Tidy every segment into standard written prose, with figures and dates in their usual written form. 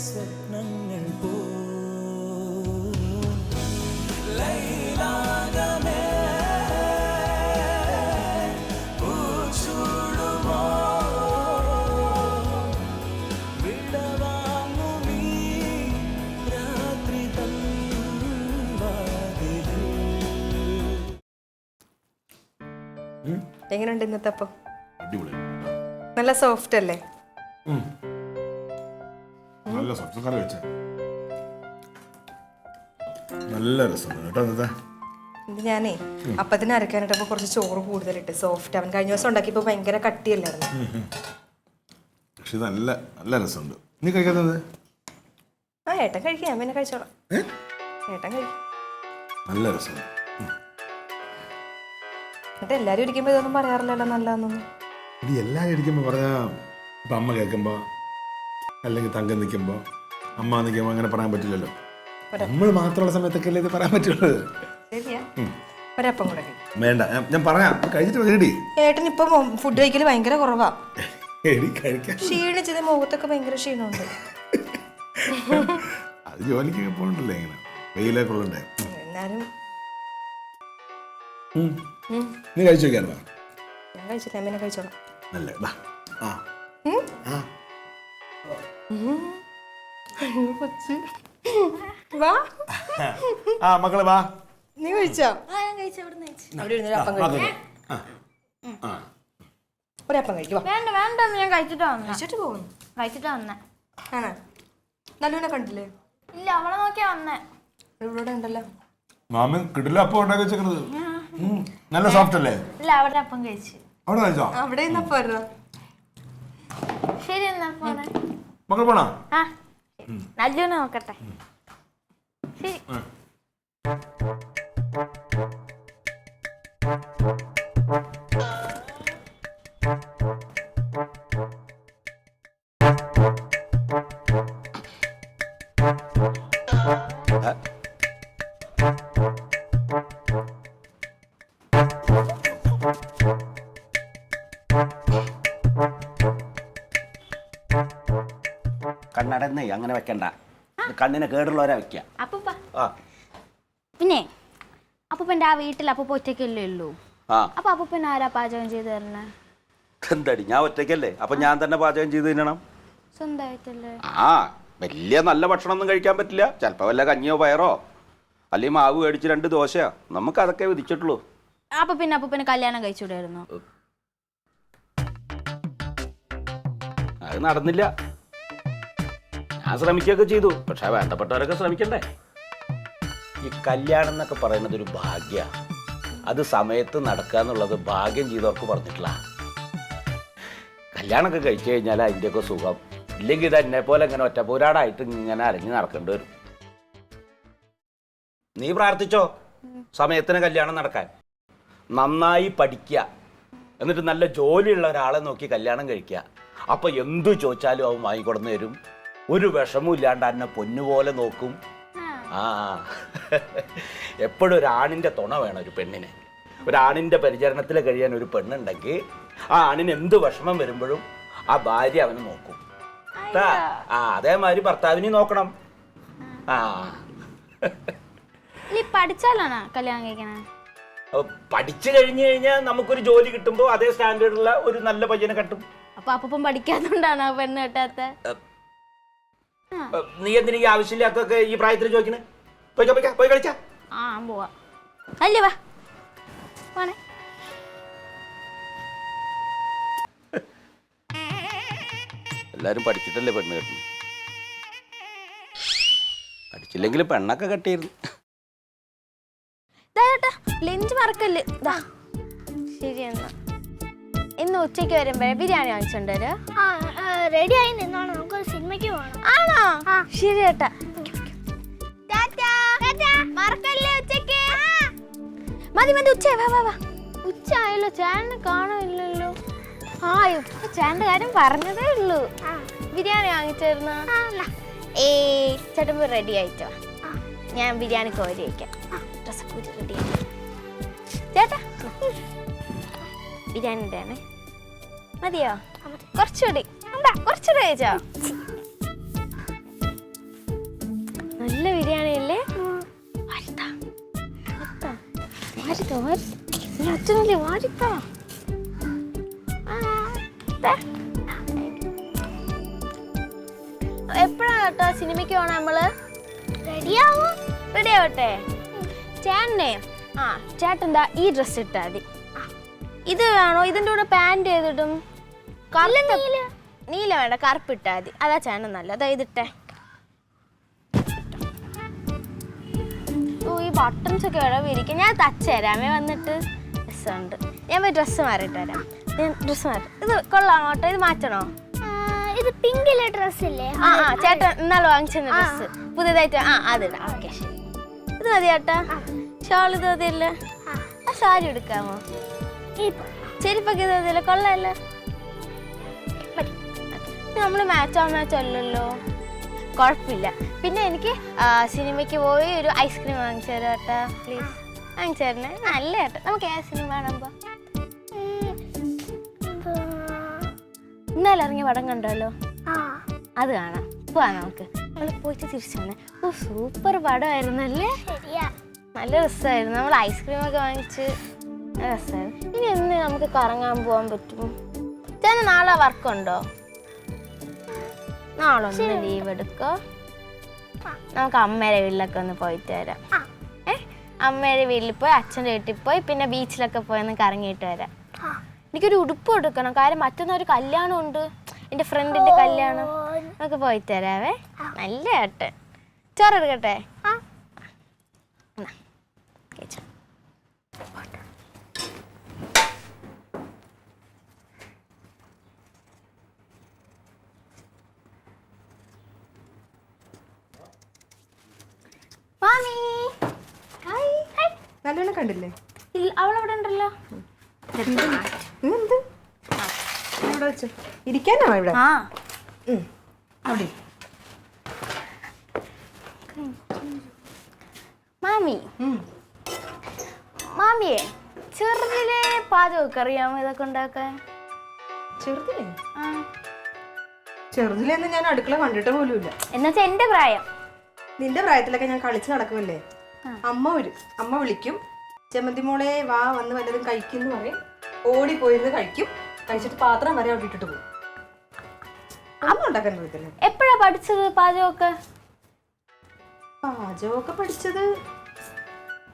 സ്വപ്നങ്ങൾ പോ ലൈലാകമേ പൂച്ചൂടുമോ വിടവാങ്ങുമീ രാത്രി തൻ വാതിലിൽ. എങ്ങനെയുണ്ട് ഇന്നത്തെ അപ്പം? അടിപൊളി. നല്ല സോഫ്റ്റ് അല്ലേ? നല്ല സോഫ്റ്റ് കറി വെച്ച നല്ല രസമാണ് കേട്ടോ. ഇന്നത്തെ ഇത് ഞാനേ അപ്പത്തിന് അരക്കാനായിട്ടപ്പോൾ കുറച്ച് ചോറ് കൂടുതലിട്ട് സോഫ്റ്റ്. അവൻ കഴിഞ്ഞ ദിവസം ഉണ്ടാക്കിയപ്പോൾ ഭയങ്കര കട്ടിയല്ലായിരുന്നു. പക്ഷെ ഇത് നല്ല നല്ല രസമുണ്ട്. നീ കഴിക്കുന്നത്? ആ ഏട്ടൻ കഴിക്കാം, ഞാൻ പിന്നെ കഴിച്ചോളാം. ഏട്ടൻ കഴിക്കും. നല്ല രസമുണ്ട്. എന്നിട്ട് എല്ലാവരും ഇരിക്കുമ്പോൾ ഇതൊന്നും പറയാറില്ലല്ലോ നല്ലതെന്നൊന്നും. ഇത് എല്ലാവരും ഇരിക്കുമ്പോൾ പറഞ്ഞാൽ ഇപ്പം അമ്മ കേൾക്കുമ്പോൾ അല്ലെങ്കിൽ തങ്കം നിൽക്കുമ്പോൾ അമ്മ നിൽക്കുമ്പോൾ അങ്ങനെ പറയാൻ പറ്റില്ലല്ലോ. നമ്മൾ മാത്രമുള്ള സമയത്തൊക്കെ അല്ലേ ഇത് പറയാൻ പറ്റുള്ളൂ. ശരിയാ. ഒരപ്പം കൂടെ കഴിക്കും. വേണ്ട, ഞാൻ പറയാം. കഴിച്ചിട്ട് വേണ്ടി. ഏട്ടൻ ഇപ്പം ഫുഡ് കഴിക്കൽ ഭയങ്കര കുറവാ. കഴിക്കാൻ ക്ഷീണിച്ചത്, മുഖത്തൊക്കെ ഭയങ്കര ക്ഷീണമുണ്ട്. അത് ജോലിക്കൊക്കെ പോകണ്ടല്ലേ, ഇങ്ങനെ വെയിലൊക്കെ ഉള്ളണ്ടേ. എന്നാലും നീ കഴിച്ചു നോക്കിയാ? ഞാൻ കഴിച്ചില്ല, ഞാൻ പിന്നെ കഴിച്ചോളാം. നല്ല മക്കളെ വാ. നീ കഴിച്ചോ? വേണ്ട ഒരപ്പം കഴിക്കും. വേണ്ട, ഞാൻ കഴിച്ചിട്ടാ വന്നേ. കഴിച്ചിട്ട് പോകുന്നു. കഴിച്ചിട്ടാ വന്നേ. ആണോ? നല്ലൂനെ കണ്ടില്ലേ? ഇല്ല, അവളെ നോക്കിയാ വന്നേ. ഇവിടെ ഉണ്ടല്ലോ. മാമൻ കിടില അപ്പം ഉണ്ടാക്കി വെച്ചേക്കുന്നത്. നല്ല സോഫ്റ്റ് അല്ലേ? ഇല്ല, അവിടെ അപ്പം കഴിച്ചു. അവിടെ കഴിച്ചോ? അവിടെ പോരുന്നോ? ശരി, എന്നാ പോണേ. മക്കൾ പോണോ? ആ, നല്ലൂനെ നോക്കട്ടെ. ശരി. കണ്ണടന്നേ അങ്ങനെ വെക്കണ്ട. കണ്ണിനെ കേടുള്ളവരാ വെക്ക. അപ്പൂപ്പ, പിന്നെ അപ്പൂപ്പൻ്റെ ആ വീട്ടിൽ അപ്പൂപ്പ ഒറ്റയ്ക്കല്ലേ ഉള്ളൂ. അപ്പൊ അപ്പൂപ്പൻ ആരാ പാചകം ചെയ്ത് തരണേ? എന്തടി, ഞാൻ ഒറ്റയ്ക്കല്ലേ, അപ്പൊ ഞാൻ തന്നെ പാചകം ചെയ്ത് തിന്നണം. സ്വന്തമായിട്ടല്ലേ? ആ, വലിയ നല്ല ഭക്ഷണം ഒന്നും കഴിക്കാൻ പറ്റില്ല. ചിലപ്പോ വല്ല കഞ്ഞിയോ പയറോ അല്ലെങ്കിൽ മാവ് മേടിച്ച് 2 ദോശയോ, നമുക്ക് അതൊക്കെ വിധിച്ചിട്ടുള്ളൂ. അപ്പൊ പിന്നെ അപ്പൂപ്പന് കല്യാണം കഴിച്ചുകൂടായിരുന്നു? അത് നടന്നില്ല. ഞാൻ ശ്രമിക്കുകയൊക്കെ ചെയ്തു, പക്ഷെ വേണ്ടപ്പെട്ടവരൊക്കെ ശ്രമിക്കണ്ടേ. ഈ കല്യാണം എന്നൊക്കെ പറയുന്നത് ഒരു ഭാഗ്യ. അത് സമയത്ത് നടക്കുക എന്നുള്ളത് ഭാഗ്യം ചെയ്തവർക്ക് പറഞ്ഞിട്ടില്ല. കല്യാണമൊക്കെ കഴിച്ചു കഴിഞ്ഞാൽ അതിൻ്റെയൊക്കെ സുഖം. ഇല്ലെങ്കിൽ ഇത് എന്നെ പോലെ ഇങ്ങനെ ഒറ്റപ്പോരാടായിട്ട് ഇങ്ങനെ അരഞ്ഞ് നടക്കേണ്ടി വരും. നീ പ്രാർത്ഥിച്ചോ സമയത്തിന് കല്യാണം നടക്കാൻ. നന്നായി പഠിക്കുക, എന്നിട്ട് നല്ല ജോലിയുള്ള ഒരാളെ നോക്കി കല്യാണം കഴിക്കുക. അപ്പൊ എന്തു ചോദിച്ചാലും അവൻ വാങ്ങിക്കൊടുന്ന് തരും. ഒരു വിഷമവും ഇല്ലാണ്ട് എന്നെ പൊന്നുപോലെ നോക്കും. ആ, എപ്പോഴും ഒരാണിൻ്റെ തുണ വേണം ഒരു പെണ്ണിന്. ഒരാണിൻ്റെ പരിചരണത്തിൽ കഴിയാൻ ഒരു പെണ്ണുണ്ടെങ്കിൽ ആ ആണിന് എന്ത് വിഷമം വരുമ്പോഴും ആ ഭാര്യ അവനെ നോക്കും. അതേമാതിരി ഭർത്താവിനെ നോക്കണം. ആ, പഠിച്ചാലാണോ കല്യാണം കഴിക്കണേ? പഠിച്ചു കഴിഞ്ഞു കഴിഞ്ഞാൽ നമുക്കൊരു ജോലി കിട്ടുമ്പോൾ അതേ സ്റ്റാൻഡേർഡുള്ള ഒരു നല്ല പയ്യനെ കെട്ടും. അപ്പൊ അപ്പം പഠിക്കാത്തോണ്ടാണോ പെണ്ണ് കെട്ടാത്ത? നീ എന്തിനാ ഈ ആവശ്യമില്ലാത്തൊക്കെ ഈ പ്രായത്തിൽ ചോദിക്കണേ? പോയി കളിച്ചാ. ആ, പോവാ. അല്ലേ, വാ. എല്ലാരും പഠിച്ചിട്ടല്ലേ പെണ്ണ് കെട്ടുന്നു. പഠിച്ചില്ലെങ്കിൽ പെണ്ണൊക്കെ കെട്ടിയിരുന്നു. ലഞ്ച് മറക്കല്ലേ. ശരി, എന്നാ ഇന്ന് ഉച്ചയ്ക്ക് വരുമ്പോ ബിരിയാണി വാങ്ങിച്ചോണ്ട് വരും. റെഡി ആയി നിന്നോണം, നമുക്ക് സിനിമയ്ക്ക് പോകണം. ആണോ? ശരി ഏട്ടാ. മറക്കല്ലേ ഉച്ചയ്ക്ക്. മതി, ഉച്ചയായി. വാ. ഉച്ചയായല്ലോ, ചേട്ടനെ കാണാനില്ലല്ലോ. ആ, ഇപ്പൊ ചേട്ടന്റെ കാര്യം പറഞ്ഞതേ ഉള്ളൂ. ബിരിയാണി വാങ്ങിച്ചായിരുന്ന? ചേട്ടൻ റെഡി ആയിട്ടോ. ഞാൻ ബിരിയാണി കോരി വയ്ക്കാം. ഡ്രസ്സൊക്കെ റെഡി ആയി. ചേട്ടാ, ബിരിയാണി ഉണ്ടാണേ. മതിയോ? കുറച്ചുകൂടി കഴിച്ചോ. നല്ല ബിരിയാണി അല്ലേ? അച്ഛനല്ലേ വാരിത്താ. എപ്പോഴാ കേട്ടോ സിനിമയ്ക്ക് പോണ നമ്മള്? റെഡിയാവോ? റെഡി ആവട്ടെ. ചേട്ടനെ ചേട്ടൻ ഈ ഡ്രസ് ഇട്ടാ മതി. ഇത് വേണോ? ഇതിൻ്റെ കൂടെ പാൻറ് ചെയ്തിട്ടും നീല വേണ്ട, കറുപ്പ് ഇട്ടാ മതി. അതാ ചേട്ടൻ നല്ല. അതാ ഇതിട്ടെ. ഓ ഈ ബട്ടൺസ് ഒക്കെ ഇടവിരിക്കും. ഞാൻ തച്ച് തരാമേ വന്നിട്ട്. ഡ്രസ്സുണ്ട്. ഞാൻ പോയി ഡ്രസ്സ് മാറിയിട്ട് വരാം. ഞാൻ ഡ്രസ്സ് മാറി. ഇത് കൊള്ളാമോ കേട്ടോ? ഇത് മാറ്റണോ? ഇത് പിങ്കിലെ ഡ്രസ് ഇല്ലേ? ചേട്ടൻ ഇന്നാളെ വാങ്ങിച്ചിരുന്ന ഡ്രസ്സ് പുതിയതായിട്ട് അതിടാം. ഓക്കെ ശരി. ഇത് മതി ചേട്ടാ. ഷോൾ ഇത് മതിയല്ലേ? ആ സാരി എടുക്കാമോ? ചെരുപ്പൊക്കെ ഇത് മതിയല്ലേ? കൊള്ളാമല്ലേ? നമ്മൾ മാച്ചോ അല്ലല്ലോ. കുഴപ്പമില്ല. പിന്നെ എനിക്ക് സിനിമയ്ക്ക് പോയി ഒരു ഐസ്ക്രീം വാങ്ങിച്ചു തരാം ചേട്ടാ പ്ലീസ്. വാങ്ങിച്ചു തരണേ. നല്ല ചേട്ടാ. നമുക്ക് ഏത് സിനിമ കാണുമ്പോ? ഇന്നലെ ഇറങ്ങിയ പടം കണ്ടല്ലോ, അത് കാണാം. പോവാ നമുക്ക്. നമ്മൾ പോയിട്ട് തിരിച്ചു വന്നേ. ഓ സൂപ്പർ പടമായിരുന്നല്ലേ? നല്ല രസമായിരുന്നു. നമ്മൾ ഐസ്ക്രീമൊക്കെ വാങ്ങിച്ച് രസമായിരുന്നു. ഇനി എന്ന് നമുക്ക് കറങ്ങാൻ പോകാൻ പറ്റും? ചേട്ടന് നാളെ വർക്കുണ്ടോ? നാളെ ഒന്ന് ലീവ് എടുക്കോ? നമുക്ക് അമ്മയുടെ വീട്ടിലൊക്കെ ഒന്ന് പോയിട്ട് വരാം. അമ്മയുടെ വീട്ടിൽ പോയി, അച്ഛൻ്റെ വീട്ടിൽ പോയി, പിന്നെ ബീച്ചിലൊക്കെ പോയി ഒന്ന് കറങ്ങിയിട്ട് വരാം. എനിക്കൊരു ഉടുപ്പ് എടുക്കണം. കാര്യം മറ്റന്നൊരു കല്യാണം ഉണ്ട്, എൻ്റെ ഫ്രണ്ടിൻ്റെ കല്യാണം. നമുക്ക് പോയിട്ട് തരാവേ. നല്ല ഏട്ടൻ. ചോറ് എടുക്കട്ടെ? നല്ലോണം കണ്ടില്ലേ? അവളവിടെ ഉണ്ടല്ലോ. എന്ത് ഇവിടെ വെച്ച് ഇരിക്കാനാണോ ഇവിടെ? അവിടെ മാമിയെ ചെറുതിലെ പാചകമൊക്കെ അറിയാമോ ഇതൊക്കെ ഉണ്ടാക്കാൻ? ചെറുതിലെന്ന് ഞാൻ അടുക്കള കണ്ടിട്ട് പോലുമില്ല. എന്നുവെച്ചാ എന്റെ പ്രായം. നിന്റെ പ്രായത്തിലൊക്കെ ഞാൻ കളിച്ച് നടക്കുമല്ലേ. അമ്മ വിളിക്കും, ചെമ്മന്തി മോളെ വാ വന്ന് വല്ലതും കഴിക്കുന്നു പറയും. ഓടിപ്പോയിരുന്ന് കഴിക്കും. കഴിച്ചിട്ട് പാത്രം വരെ അവിടെ ഇട്ടിട്ട് പോകും. അമ്മ ഉണ്ടാക്കാൻ പറ്റത്തില്ല. എപ്പോഴാ പഠിച്ചത് പാചകമൊക്കെ? പാചകമൊക്കെ പഠിച്ചത്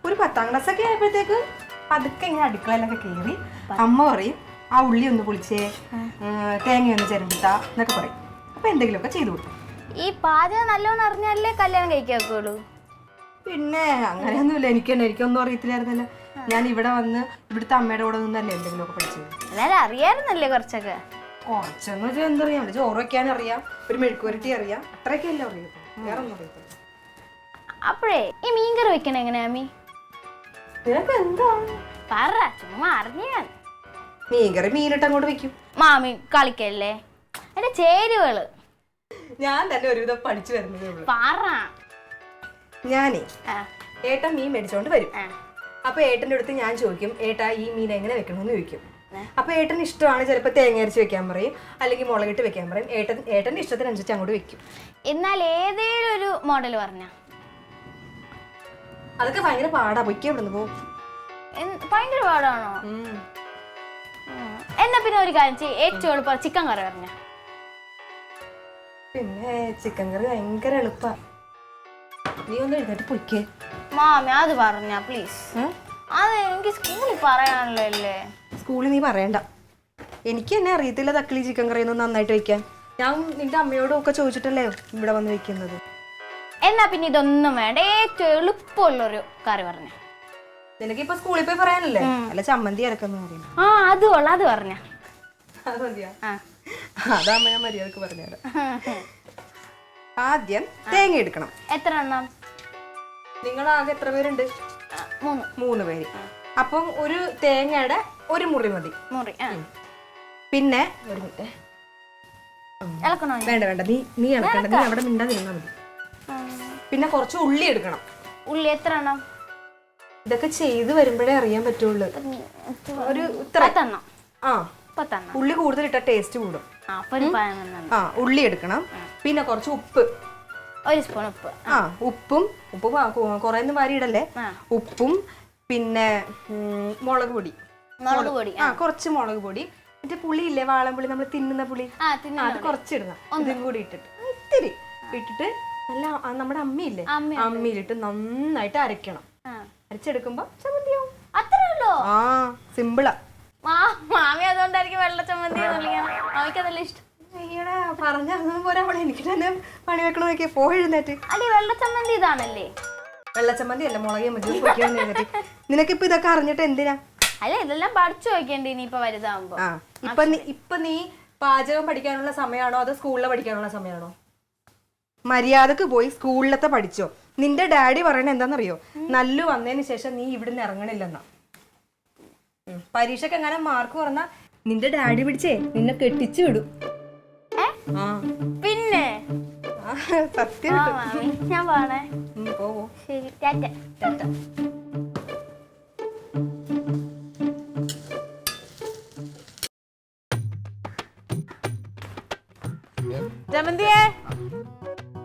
ഒരു 10ാം ക്ലാസ്സൊക്കെ ആയപ്പോഴത്തേക്ക് പതുക്കെ ഇങ്ങനെ അടുക്കളയിലൊക്കെ കയറി അമ്മ പറയും ആ ഉള്ളി ഒന്ന് പൊളിച്ചേ, തേങ്ങ ഒന്ന് ചിരണ്ടിട്ടാ എന്നൊക്കെ പറയും. അപ്പൊ എന്തെങ്കിലുമൊക്കെ ചെയ്തു കൊടുക്കും. ഈ പാചകം നല്ലോണം അറിഞ്ഞാലേ കല്യാണം കഴിക്കാക്കുള്ളൂ. പിന്നെ അങ്ങനെയൊന്നുമില്ല. എനിക്കൊന്നും അറിയത്തില്ലായിരുന്നല്ലോ. ഞാൻ ഇവിടെ വന്ന് ഇവിടുത്തെ അമ്മയുടെ കൂടെ നിന്നല്ലേ എന്തെങ്കിലുമൊക്കെ പഠിച്ചത്. എല്ലാരും അറിയാറുന്നല്ലേ കുറച്ചൊക്കെ? കുറച്ചെന്ന് വെച്ചാൽ എന്തറിയാം, ചോറ് വെക്കാൻ അറിയാം, ഒരു മെഴുക്കുവരട്ടി അറിയാം, അത്രയൊക്കെ അല്ലേ അറിയത്തുള്ളൂ. വേറെ ഒന്നും അറിയത്തില്ല. അപ്പോഴേ ഈ മീൻകറി വെക്കണ എങ്ങനെയാ അമ്മി? നിനക്ക് എന്താ പറ, ചുമ്മാ അറിഞ്ഞാൽ. മീൻകറി മീനിട്ട് അങ്ങോട്ട് വെക്കും. മാമി കളിക്കല്ലേ? എന്റെ ചേരുവകള് ഞാൻ തന്നെ ഒരുവിധം പഠിച്ചു വരുന്നതേ ഉള്ളൂ. പറ. ഞാനേ ഏട്ടൻ മീൻ മേടിച്ചോണ്ട് വരും. അപ്പൊ ഏട്ടൻ്റെ അടുത്ത് ഞാൻ ചോദിക്കും, ഏട്ടാ ഈ മീൻ എങ്ങനെ വെക്കണമെന്ന് ചോദിക്കും. അപ്പൊ ഏട്ടന് ഇഷ്ടമാണ്, ചിലപ്പോൾ തേങ്ങ അരച്ച് വെക്കാൻ പറയും, അല്ലെങ്കിൽ മുളകിട്ട് വെക്കാൻ പറയും. ഏട്ടൻ്റെ ഇഷ്ടത്തിനനുസരിച്ച് അങ്ങോട്ട് വെക്കും. എന്നാൽ ഏതേലും ഒരു മോഡൽ പറഞ്ഞ അതൊക്കെ ഭയങ്കര പാടാ. പൊയ്ക്കേ ഇവിടുന്ന് പോകും. ഭയങ്കര പാടാണോ? എന്നാ പിന്നെ ഒരു കാര്യം ചെയ്യ്, ഏറ്റവും എളുപ്പം ചിക്കൻ കറി പറഞ്ഞ. പിന്നെ ചിക്കൻ കറി ഭയങ്കര എളുപ്പാ. നീ ഒന്ന് എഴുന്നേറ്റ് പൊയ്ക്കേ. മാമി അത് പറഞ്ഞ പ്ലീസ്. അത് എനിക്ക് സ്കൂളിൽ പറയാനല്ലോ അല്ലേ. സ്കൂളിൽ നീ പറയണ്ട. എനിക്ക് തന്നെ അറിയത്തില്ല തക്കളി ചിക്കൻ കറി ഒന്നും നന്നായിട്ട് വെക്കാൻ. ഞാൻ നിന്റെ അമ്മയോടും ഒക്കെ ചോദിച്ചിട്ടല്ലേ ഇവിടെ വന്ന് വെക്കുന്നത്. എന്നാ പിന്നെ ഇതൊന്നും വേണ്ട, ഏറ്റവും എളുപ്പമുള്ളൊരു കറി പറഞ്ഞ. നിനക്കിപ്പോ സ്കൂളിൽ പോയി പറയാനല്ലേ? അല്ല ചമ്മന്തി അരക്കുന്ന കാര്യം. അത് കൊള്ളാം, അത് പറഞ്ഞ. അത് മതിയാ? അതാമ്മ ഞാൻ മര്യാദക്ക് പറഞ്ഞുതരാം. ആദ്യം തേങ്ങ എടുക്കണം. എത്ര എണ്ണം? നിങ്ങൾ ആകെ എത്ര പേരുണ്ട്? 3 പേര്. അപ്പം ഒരു തേങ്ങയുടെ ഒരു മുറി മതി. പിന്നെ ഒരു മിനിറ്റ്. ഇളക്കണോ? വേണ്ട നീ ഇളക്കണ്ട, നീ അവിടെ മിണ്ടാതിരുന്നാ മതി. പിന്നെ കുറച്ച് ഉള്ളി എടുക്കണം. ഉള്ളി എത്ര എണ്ണം? ഇതൊക്കെ ചെയ്ത് വരുമ്പോഴേ അറിയാൻ പറ്റുള്ളൂ. ഒരു 10 എണ്ണം. ഉള്ളി കൂടുതൽ ഇട്ടാ ടേസ്റ്റ് കൂടും. ഉള്ളി എടുക്കണം. പിന്നെ കുറച്ച് ഉപ്പ്, 1 സ്പൂൺ ഉപ്പ്. ആ ഉപ്പ് കുറേ ഒന്നും വാരി ഇടല്ലേ. ഉപ്പും പിന്നെ മുളക് പൊടി. ആ കുറച്ച് മുളക് പൊടി. മറ്റേ പുളി ഇല്ലേ, വാളംപുളി, നമ്മൾ തിന്നുന്ന പുളി, അത് കുറച്ചിടണം. ഇതും കൂടി ഇട്ടിട്ട് ഇത്തിരി ഇട്ടിട്ട് നല്ല നമ്മുടെ അമ്മിയില്ലേ, അമ്മിയിലിട്ട് നന്നായിട്ട് അരയ്ക്കണം. അരച്ചെടുക്കുമ്പോ ചമ്മന്തിയാവും. അത്രേ ഉള്ളൂ. ആ സിമ്പിളാ. മാമി അതുകൊണ്ടായിരിക്കും വെള്ള ചമ്മന്തി മാമിക്ക് അതല്ല ഇഷ്ടം. ഈടാ പറഞ്ഞ പോരാ, എനിക്ക് തന്നെ പണി വെക്കണം നോക്കിയാ പോയെഴുന്നേറ്റ്. അല്ലെ വെള്ള ചമ്മന്തി ഇതാണല്ലേ? വെള്ളച്ചമ്മന്തി അല്ല, മുളകേ മതി. നിനക്കിപ്പോ ഇതൊക്കെ അറിഞ്ഞിട്ട് എന്തിനാ? അല്ല ഇതെല്ലാം പഠിച്ചു നോക്കേണ്ടി ഇനിയിപ്പൊ വലുതാവുമ്പോ. ആ ഇപ്പൊ നീ പാചകം പഠിക്കാനുള്ള സമയമാണോ അതോ സ്കൂളിലെ പഠിക്കാനുള്ള സമയമാണോ? മര്യാദക്ക് പോയി സ്കൂളിലത്തെ പഠിച്ചോ. നിന്റെ ഡാഡി പറയണ എന്താണെന്നറിയോ, നല്ലു വന്നതിന് ശേഷം നീ ഇവിടുന്ന് ഇറങ്ങണില്ലെന്നാ. പരീക്ഷക്ക് എങ്ങനെ മാർക്ക് പറഞ്ഞാ നിന്റെ ഡാഡി പിടിച്ചേ നിന്നെ കെട്ടിച്ചു വിടും. പിന്നെ സത്യം ഞാൻ പോണേ. പോവോ? ശരി, ടാറ്റ. ടാറ്റ. ജമന്തിയേ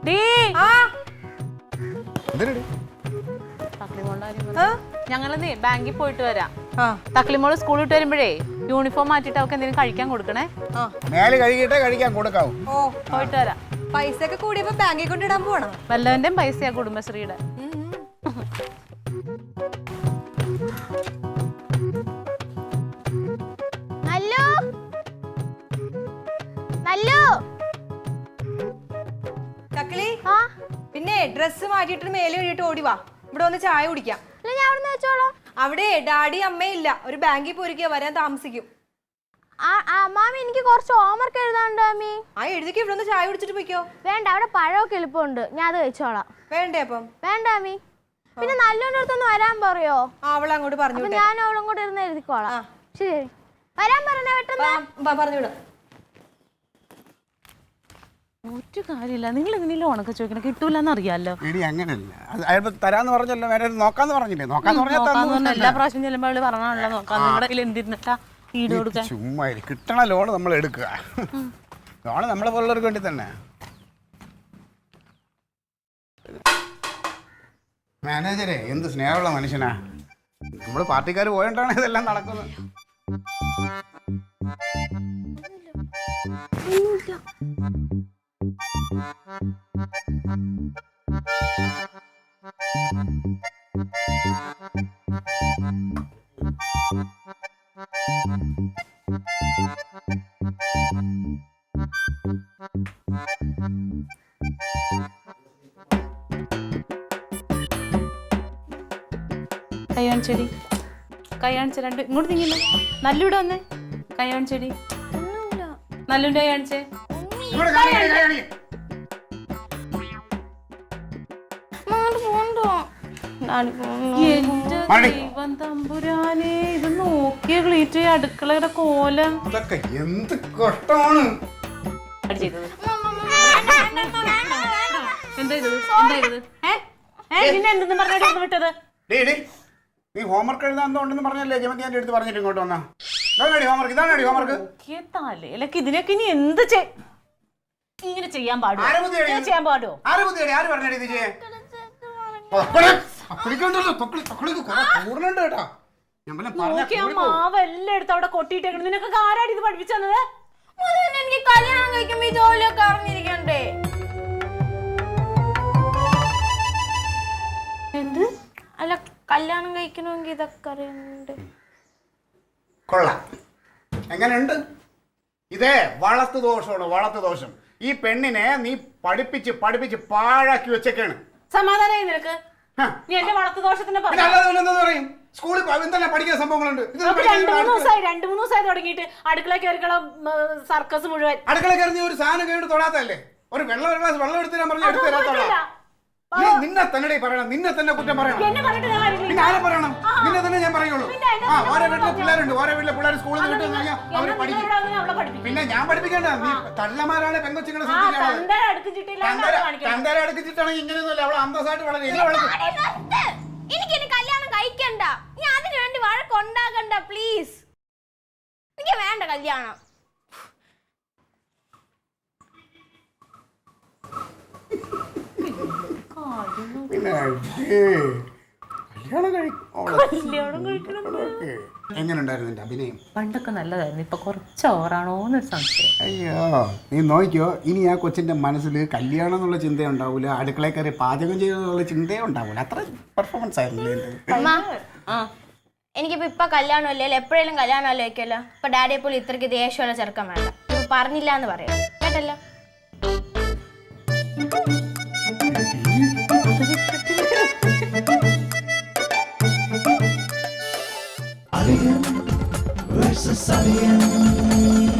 ഡീ ഞങ്ങളെന്നേ ബാങ്കിൽ പോയിട്ട് വരാം. തക്ലിമോള് സ്കൂളിൽ വിട്ട് വരുമ്പോഴേ യൂണിഫോം മാറ്റിട്ട് അവർക്ക് എന്തെങ്കിലും കഴിക്കാൻ കൊടുക്കണേ. മേലെ കഴുകിയിട്ടേ കഴിക്കാൻ കൊടുക്കാവൂ. ഓ പോയിട്ട് വരാം. പൈസ ഒക്കെ കൂടിയപ്പോ ബാങ്കിൽ കൊണ്ടിടാൻ പോവാണോ? വല്ലവന്റെയും പൈസയാ കുടുംബശ്രീയുടെ. തക്കളി, പിന്നെ ഡ്രസ് മാറ്റിട്ട് മേലെ കഴിയിട്ട് ഓടിവാ, ഇവിടെ വന്ന് ചായ കുടിക്കാം. അവിടെ ഡാഡി അമ്മയില്ല, ഒരു ബാങ്കിൽ പോയിരിക്കുക, വരാൻ താമസിക്കും. മാമി എനിക്ക് കുറച്ച് ഹോംവർക്ക് എഴുതാണ്ട്. മാമി ആ എഴുതിക്ക്, ഇവിടെ ഒന്ന് ചായ കുടിച്ചിട്ട് പോയിക്കോ. വേണ്ട, അവിടെ പഴമൊക്കെ എളുപ്പമുണ്ട്, ഞാൻ അത് കഴിച്ചോളാം. വേണ്ടേ അപ്പം? വേണ്ട മാമി. പിന്നെ നല്ലോന്റെ അടുത്തൊന്ന് വരാൻ പറയോ? അവളെ അങ്ങോട്ട് പറഞ്ഞു, ഞാൻ അവളും കൂടെ ഇരുന്ന് എഴുതിക്കോളാം. ശരി, വരാൻ പറഞ്ഞ പെട്ടെന്ന് പറഞ്ഞുവിടാം. ഒരു കാര്യമില്ല, നിങ്ങൾ ഇതിനെല്ലാം ഉണക്ക ചോദിക്കണം, കിട്ടൂലെന്ന് അറിയാലോ. ഇടി അങ്ങനെയല്ല, അത് അയാൾ തരാന്ന് പറഞ്ഞല്ലോ, വേറെ നോക്കാന്ന് പറഞ്ഞില്ലേ? നോക്കാന്ന് പറഞ്ഞാൽ എല്ലാ പ്രാവശ്യം ചെല്ലുമ്പോൾ അവള് പറഞ്ഞാണല്ലോ നോക്കാം. നിങ്ങളുടെ കയ്യിൽ എന്തിരുന്നിട്ടാ ഈട് കൊടുക്കാൻ? ചുമ്മാ കിട്ടണ ലോണ് നമ്മൾ എടുക്കുക. ലോണ് നമ്മളെ പോലുള്ളവർക്ക് വേണ്ടി തന്നെ. മാനേജരെ എന്ത് സ്നേഹമുള്ള മനുഷ്യനാ. നമ്മൾ പാർട്ടിക്കാർ പോയോണ്ടാണ് ഇതെല്ലാം നടക്കുന്നത്. കയ്യാൺചെടി, കയ്യാണിച്ച രണ്ട് ഇങ്ങോട്ട് തിങ്ങില്ലേ. നല്ലൂടെ വന്നേ. കയ്യാൺചെടി, നല്ലുൻ്റെ കയ്യാണിച്ചേ. ദൈവം തമ്പുരാനെ, ഇത് നോക്കിയ ക്ലീറ്റ് അടുക്കളയുടെ കോലം. അതൊക്കെ എന്ത് കഷ്ടമാണ്. പിന്നെ എന്തെന്ന് പറഞ്ഞിട്ട് വിട്ടത്? നീ ഹോംവർക്ക് എഴുതാന്നുണ്ടെന്ന് പറഞ്ഞല്ലേ ജമന്തി എന്റെ അടുത്ത് പറഞ്ഞിട്ട് ഇങ്ങോട്ട് വന്നാ. ഹോംവർക്ക് ഇതാണ് ഹോംവർക്ക്. തലയിലൊക്കെ ഇതിനൊക്കെ ഇനി എന്ത് ഇങ്ങനെ ചെയ്യാൻ പാടുമോ? ചെയ്യാൻ പാടുമോ? ആര് പറഞ്ഞേ ഇത് ചെയ്യാൻ? മാവെല്ലാം എടുത്ത് അവിടെ കൊട്ടിയിട്ടേക്കണം. നിനക്ക് ആരാണ് ഇത് പഠിപ്പിച്ചു തന്നത്? എനിക്ക് കല്യാണം കഴിക്കുമ്പോ ഈ ജോലിയൊക്കെ അറിഞ്ഞിരിക്കണ്ടേ? എന്ത്? അല്ല, കല്യാണം കഴിക്കണമെങ്കിൽ ഇതൊക്കെ അറിയണ്ട്. കൊള്ളാം. എങ്ങനെയുണ്ട്? ഇതേ വളർത്തു ദോഷമാണ്, വളർത്തു ദോഷം. ഈ പെണ്ണിനെ നീ പഠിപ്പിച്ച് പഠിപ്പിച്ച് പാഴാക്കി വെച്ചേക്കാണ്. സമാധാനമായി നിനക്ക്? നീ എന്റെ വളർത്തു ദോഷത്തിന്റെ പറയും. സ്കൂളിൽ എന്തെല്ലാം പഠിക്കുന്ന സംഭവങ്ങളുണ്ട്. 2-3 ദിവസമായി തുടങ്ങിയിട്ട് അടുക്കള കയറിക്കളം സർക്കസ് മുഴുവൻ. അടുക്കള കയറി ഒരു സാധനം കേട്ട് തൊടാത്തല്ലേ? ഒരു ഗ്ലാസ് വെള്ളം എടുത്ത് ഞാൻ പറഞ്ഞു എടുത്ത് തരാത്തോളാം. നിന്നെ തന്നെ പറയണം, നിന്നെ തന്നെ കുറ്റം പറയണം. പിന്നെ ആരെ പറയണം? നിന്നെ തന്നെ ഞാൻ പറയുള്ളൂ. ഓരോ വീട്ടിലെ പിള്ളേരുണ്ട്, ഓരോ വീട്ടിലെ പിള്ളേർ സ്കൂളിൽ നിന്ന് വിട്ടു കഴിഞ്ഞാൽ അവര് പഠിക്കും. പിന്നെ ഞാൻ പഠിപ്പിക്കേണ്ട, നീ തള്ളമാരാണ് പെങ്കൊച്ചുങ്ങളെ തന്തര അടുക്കിച്ചിട്ടാണെങ്കിൽ ഇങ്ങനെയൊന്നുമല്ല. അവളെ അന്തസ്സായിട്ട് വളരെ എനിക്ക് കല്യാണം കഴിക്കണ്ട. ഞാൻ അതിനു വേണ്ടി വഴക്കുണ്ടാകണ്ട പ്ലീസ്. എനിക്ക് വേണ്ട കല്യാണം. പിന്നെ കല്യാണം എങ്ങനെ ഉണ്ടായിരുന്നു നിന്റെ അഭിനയം? പണ്ടൊക്കെ നല്ലതായിരുന്നു, ഇപ്പൊ കുറച്ച് ഓവറാണോന്നൊരു സംശയം. അയ്യോ, നീ നോക്കിയോ, ഇനി ആ കൊച്ചിന്റെ മനസ്സിൽ കല്യാണം എന്നുള്ള ചിന്ത ഉണ്ടാവൂല, അടുക്കളയിൽ കയറി പാചകം ചെയ്യുന്നുള്ള ചിന്തയും ഉണ്ടാവൂല. അത്ര പെർഫോമൻസ് ആയിരുന്നു എൻ്റെ. അമ്മ എനിക്കിപ്പോ ഇപ്പൊ കല്യാണം ഇല്ലല്ലോ, എപ്പോഴേലും കല്യാണം ആലോചിക്കല്ലോ. ഇപ്പൊ ഡാഡിയെ പോലെ ഇത്രയ്ക്ക് ദേഷ്യമുള്ള ചെറുക്കം വേണ്ട. ഇപ്പൊ പറഞ്ഞില്ല എന്ന് പറയാം കേട്ടല്ലോ. versus Alien.